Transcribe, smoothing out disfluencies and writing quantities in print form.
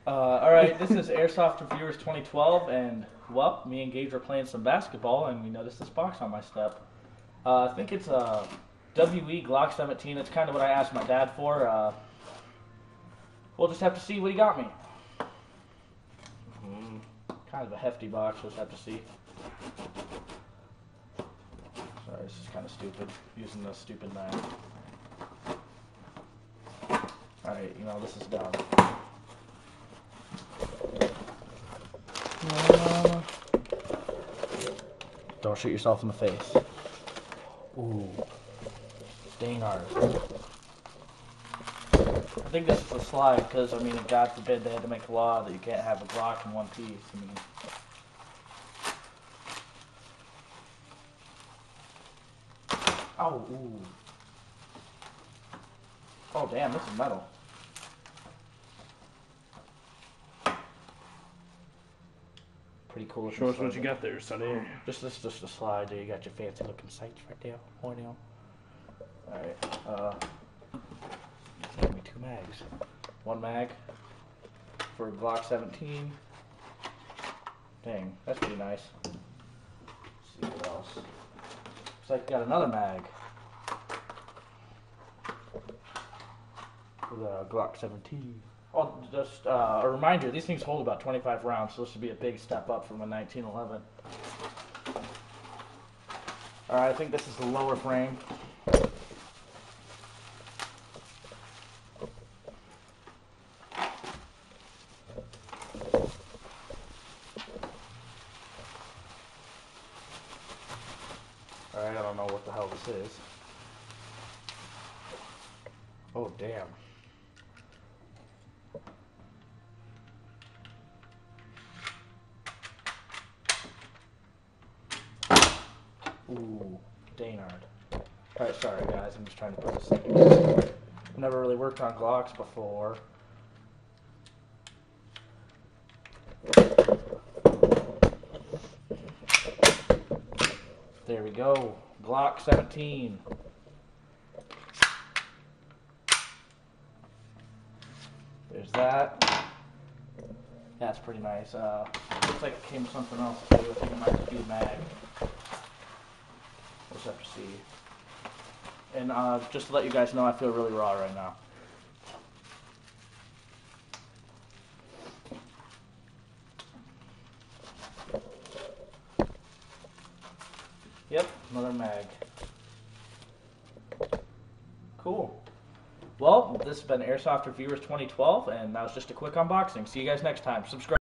Alright, this is Airsoft Reviewers 2012, and, well, me and Gage were playing some basketball, and we noticed this box on my step. I think it's a WE Glock 17. It's kind of what I asked my dad for. We'll just have to see what he got me. Kind of a hefty box, we'll just have to see. Sorry, this is kind of stupid, using the stupid knife. Alright, this is dumb. Don't shoot yourself in the face. Ooh. Dang hard. I think this is a slide because, God forbid they had to make a law that you can't have a Glock in one piece. Oh, ooh. Oh, damn, this is metal. Pretty cool. Show us what you got there, Sonny. This is just a slide there. You got your fancy looking sights right there. Pointing on. Alright, give me 2 mags. 1 mag for Glock 17. Dang, that's pretty nice. Let's see what else. Looks like got another mag for the Glock 17. Oh, just a reminder, these things hold about 25 rounds, so this would be a big step up from a 1911. Alright, I think this is the lower frame. Alright, I don't know what the hell this is. Oh, damn. Ooh, Daynard. Alright, sorry guys, I'm just trying to put this thing together. I've never really worked on Glocks before. There we go. Glock 17. There's that. That's pretty nice. Looks like it came with something else too. I think it might just be a mag. We'll just have to see. And just to let you guys know, I feel really raw right now. Yep, another mag. Cool. Well, this has been Airsoft Reviewers 2012, and that was just a quick unboxing. See you guys next time. Subscribe.